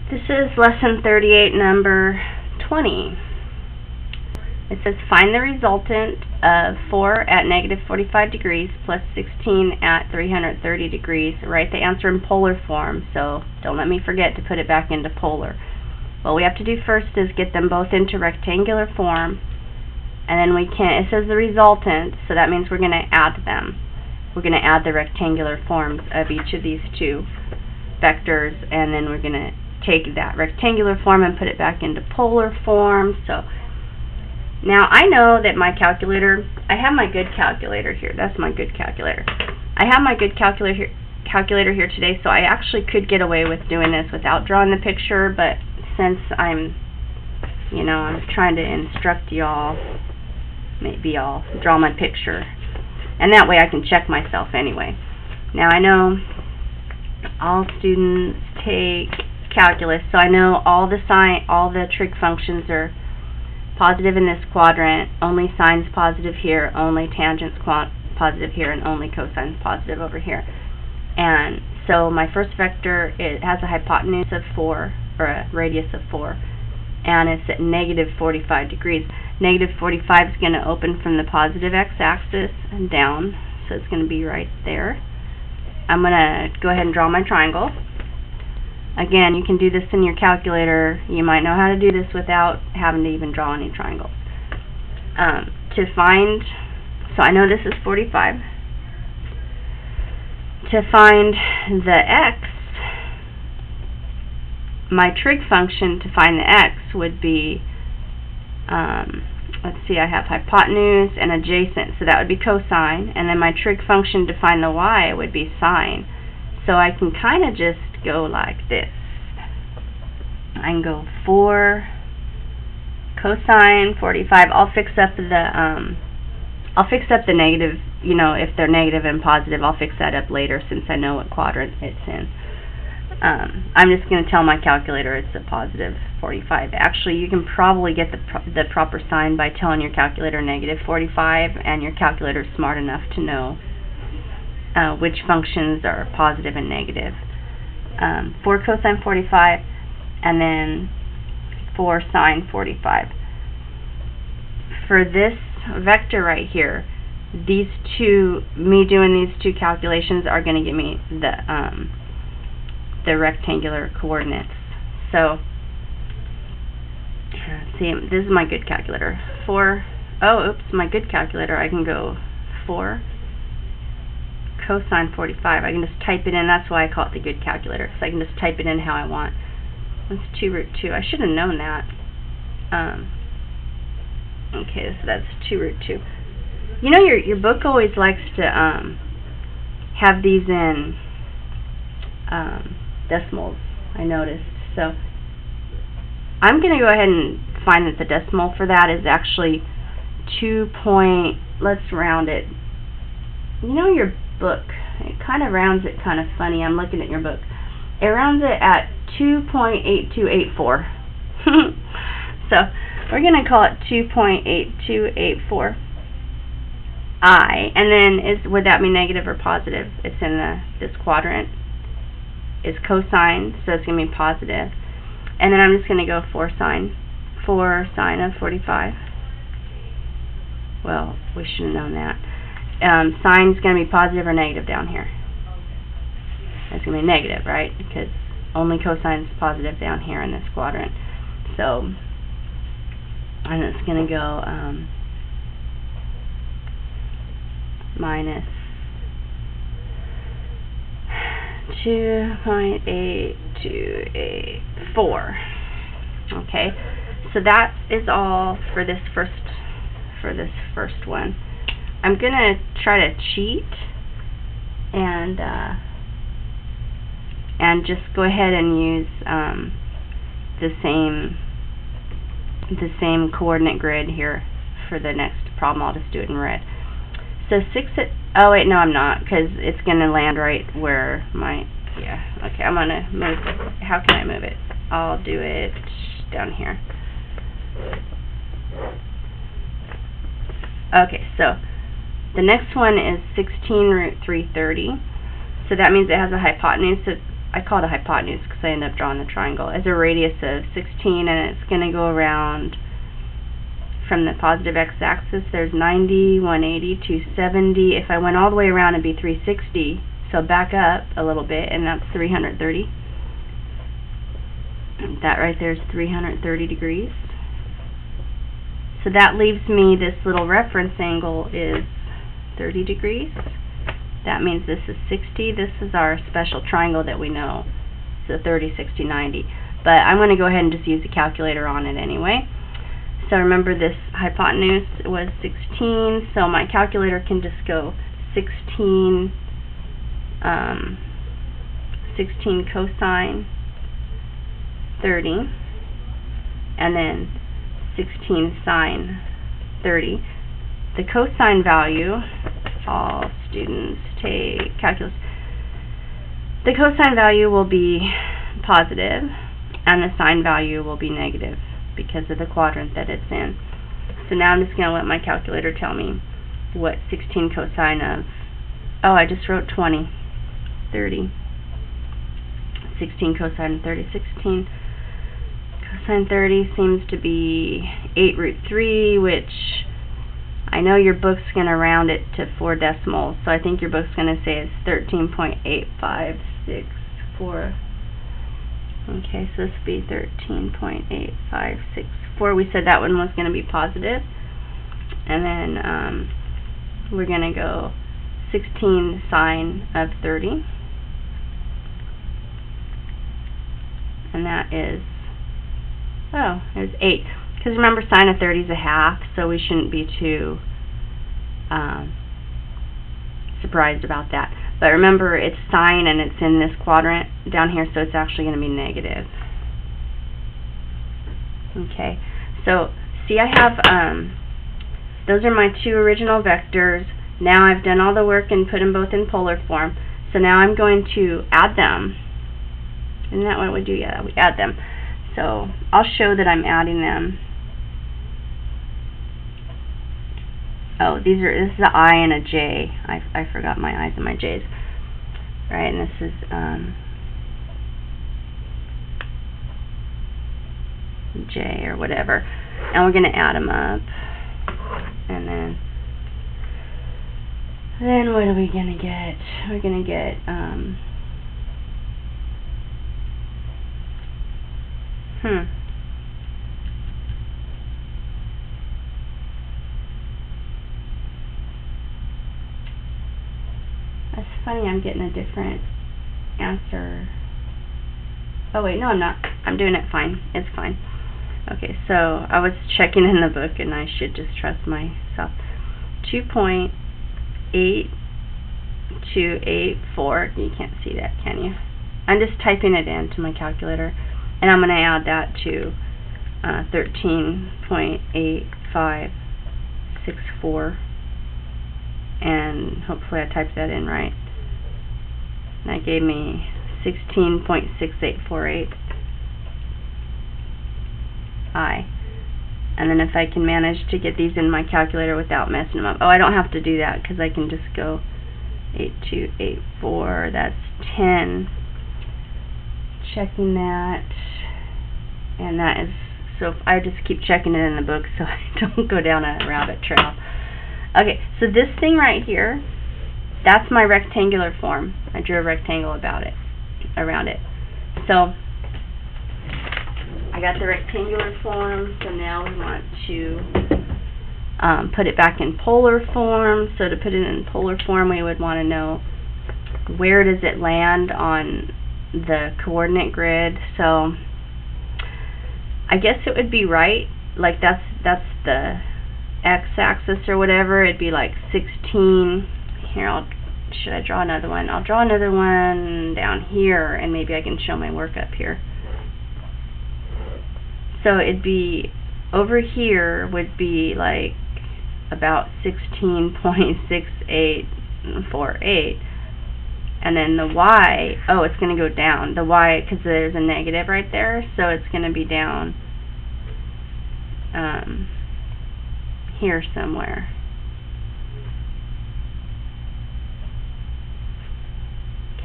This is lesson 38, number 20. It says find the resultant of 4 at negative 45 degrees plus 16 at 330 degrees. Write the answer in polar form, so don't let me forget to put it back into polar. What we have to do first is get them both into rectangular form, and then it says the resultant, so that means we're going to add them. We're going to add the rectangular forms of each of these two vectors, and then we're going to take that rectangular form and put it back into polar form. So now I know that my calculator, I have my good calculator here. That's my good calculator. I have my good calculator here today, so I actually could get away with doing this without drawing the picture, but since I'm trying to instruct y'all, maybe I'll draw my picture, and that way I can check myself anyway. Now I know all students take calculus, so I know all the trig functions are positive in this quadrant, only sines positive here, only tangents positive here, and only cosines positive over here. And so my first vector, it has a hypotenuse of 4, or a radius of 4, and it's at negative 45 degrees. Negative 45 is going to open from the positive x-axis and down, so it's going to be right there. I'm going to go ahead and draw my triangle. Again, you can do this in your calculator. You might know how to do this without having to even draw any triangles. So I know this is 45. To find the x, my trig function to find the x would be, let's see, I have hypotenuse and adjacent, so that would be cosine, and then my trig function to find the y would be sine. So I can kind of just go like this. I can go 4 cosine 45. I'll fix up the negative, if they're negative and positive, I'll fix that up later since I know what quadrant it's in. I'm just going to tell my calculator it's a positive 45. Actually, you can probably get the proper sign by telling your calculator negative 45, and your calculator is smart enough to know which functions are positive and negative. 4 cosine 45, and then 4 sine 45. For this vector right here, me doing these two calculations are going to give me the rectangular coordinates. So, let's see, this is my good calculator. My good calculator, I can go 4 cosine 45. I can just type it in. That's why I call it the good calculator, because I can just type it in how I want. That's 2 root 2. I should have known that. Okay, so that's 2 root 2. Your book always likes to have these in decimals, I noticed. So I'm going to go ahead and find that the decimal for that is actually 2 point, let's round it. Your book, it kind of rounds it kind of funny. I'm looking at your book. It rounds it at 2.8284. So we're going to call it 2.8284 I, and then would that be negative or positive? It's in this quadrant. It's cosine, so it's going to be positive. And then I'm just going to go 4 sine of 45. Well, we should have known that. Sine is going to be positive or negative down here. It's going to be negative, right? Because only cosine is positive down here in this quadrant. So, and it's going to go minus 2.8284. Okay, so that is all for this first one. I'm gonna try to cheat and just go ahead and use the same coordinate grid here for the next problem. I'll just do it in red. So 6 at, oh wait, no I'm not, because it's gonna land right where okay, I'm gonna move it. How can I move it? I'll do it down here. Okay, so the next one is 16 root 330. So that means it has a hypotenuse I call it a hypotenuse because I end up drawing the triangle, as a radius of 16, and it's going to go around from the positive x-axis. There's 90, 180, 270. If I went all the way around, it'd be 360. So back up a little bit, and that's 330. That right there is 330 degrees. So that leaves me, this little reference angle is 30 degrees. That means this is 60. This is our special triangle that we know. So 30, 60, 90. But I'm going to go ahead and just use a calculator on it anyway. So remember, this hypotenuse was 16, so my calculator can just go 16 cosine 30, and then 16 sine 30. The cosine value, all students take calculus, the cosine value will be positive, and the sine value will be negative because of the quadrant that it's in. So now I'm just going to let my calculator tell me what 16 cosine of, oh, I just wrote 20, 30, 16 cosine of 30, 16 cosine 30 seems to be 8 root 3, which I know your book's going to round it to 4 decimals, so I think your book's going to say it's 13.8564. Okay, so this would be 13.8564. We said that one was going to be positive. And then we're going to go 16 sine of 30. And that is, oh, it was 8. Because remember, sine of 30 is a half, so we shouldn't be too surprised about that. But remember, it's sine and it's in this quadrant down here, so it's actually going to be negative. Okay, so see, I have, those are my two original vectors. Now I've done all the work and put them both in polar form. So now I'm going to add them. Isn't that what we do? Yeah, we add them. So I'll show that I'm adding them. Oh, this is an I and a J. I forgot my I's and my J's. Right, and this is J or whatever. And we're going to add them up. And then what are we going to get? We're going to get That's funny, I'm getting a different answer. Oh wait, no I'm not. I'm doing it fine. It's fine. Okay, so I was checking in the book and I should just trust myself. 2.8284. You can't see that, can you? I'm just typing it into my calculator, and I'm going to add that to 13.8564, and hopefully I typed that in right. And that gave me 16.6848 I. And then if I can manage to get these in my calculator without messing them up. Oh, I don't have to do that because I can just go 8284. That's 10. Checking that. And that is, so I just keep checking it in the book so I don't go down a rabbit trail. Okay, so this thing right here, that's my rectangular form. I drew a rectangle around it. So I got the rectangular form, so now we want to put it back in polar form. So to put it in polar form, we would want to know where does it land on the coordinate grid. So I guess it would be right, like that's the x-axis or whatever. It'd be like 16. Here, should I draw another one? I'll draw another one down here, and maybe I can show my work up here. So it'd be, over here would be like about 16.6848. And then the y, oh, it's going to go down. The y, because there's a negative right there, so it's going to be down here somewhere.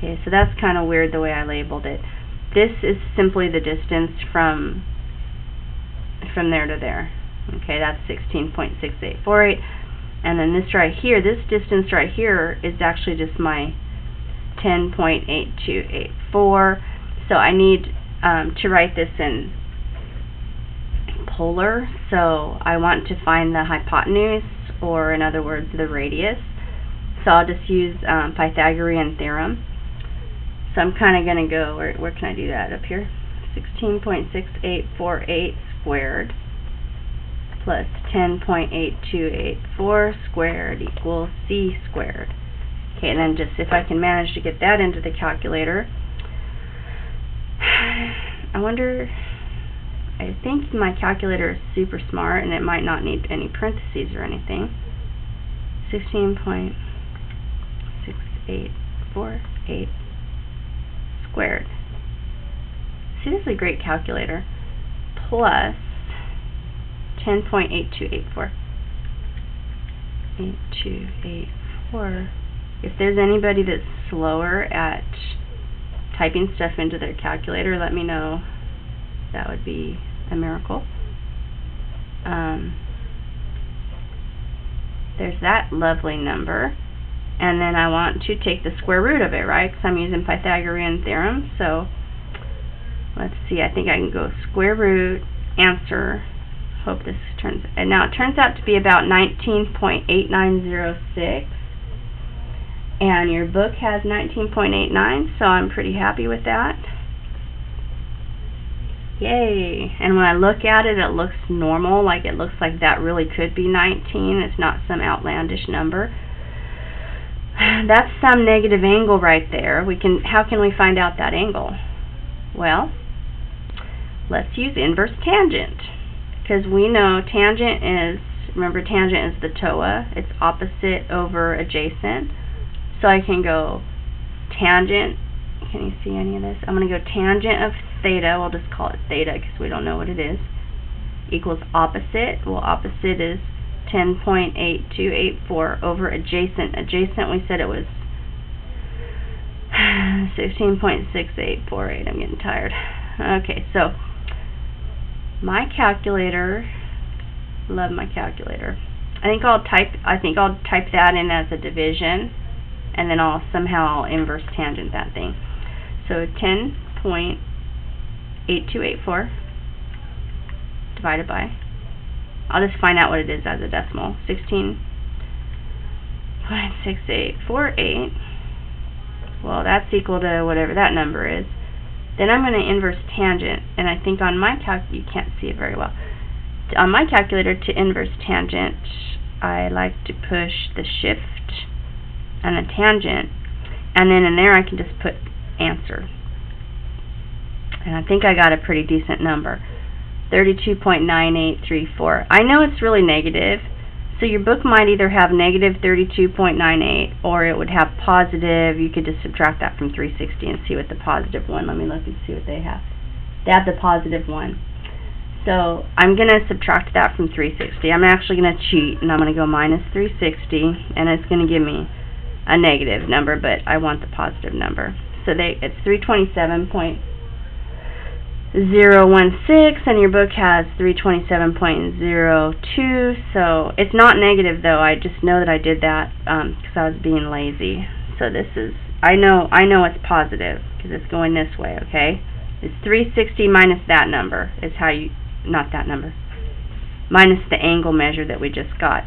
Okay, so that's kind of weird the way I labeled it. This is simply the distance from there to there. Okay, that's 16.6848. And then this right here, this distance right here is actually just my 10.8284. So I need to write this in polar. So I want to find the hypotenuse, or in other words, the radius. So I'll just use Pythagorean theorem. So I'm kind of going to go, where can I do that? Up here. 16.6848 squared plus 10.8284 squared equals c squared. Okay, and then just if I can manage to get that into the calculator. I wonder, I think my calculator is super smart and it might not need any parentheses or anything. 16.6848 squared. See, this is a great calculator. Plus 10.8284. 8284. If there's anybody that's slower at typing stuff into their calculator, let me know. That would be a miracle. There's that lovely number. And then I want to take the square root of it, right? Because I'm using Pythagorean theorem. So let's see, I think I can go square root, answer. Hope this turns, and now it turns out to be about 19.8906. And your book has 19.89, so I'm pretty happy with that. Yay! And when I look at it, it looks normal, like it looks like that really could be 19. It's not some outlandish number. That's some negative angle right there. How can we find out that angle? Well, let's use inverse tangent. Because we know tangent is, remember tangent is the TOA. It's opposite over adjacent. So I can go tangent, can you see any of this? I'm going to go tangent of theta, we'll just call it theta because we don't know what it is, equals opposite. Well, opposite is 10.8284 over adjacent. Adjacent, we said it was 16.6848. I'm getting tired. Okay, so my calculator, love my calculator. I think I'll type that in as a division, and then I'll inverse tangent that thing. So 10.8284 divided by, I'll just find out what it is as a decimal, 16.6848. Well, that's equal to whatever that number is. Then I'm going to inverse tangent, and I think on my you can't see it very well. On my calculator, to inverse tangent, I like to push the shift and the tangent, and then in there I can just put answer. And I think I got a pretty decent number, 32.9834. I know it's really negative, so your book might either have negative 32.98 or it would have positive. You could just subtract that from 360 and see what the positive one. Let me look and see what they have. They have the positive one. So I'm going to subtract that from 360. I'm actually going to cheat, and I'm going to go minus 360, and it's going to give me a negative number, but I want the positive number. So it's 327.016, and your book has 327.02. So it's not negative though. I just know that I did that because I was being lazy. So this is, I know it's positive because it's going this way. Okay, it's 360 minus that number is how you, not that number, minus the angle measure that we just got.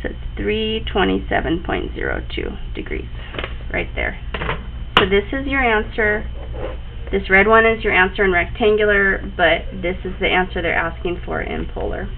So it's 327.02 degrees right there. So this is your answer. This red one is your answer in rectangular, but this is the answer they're asking for in polar.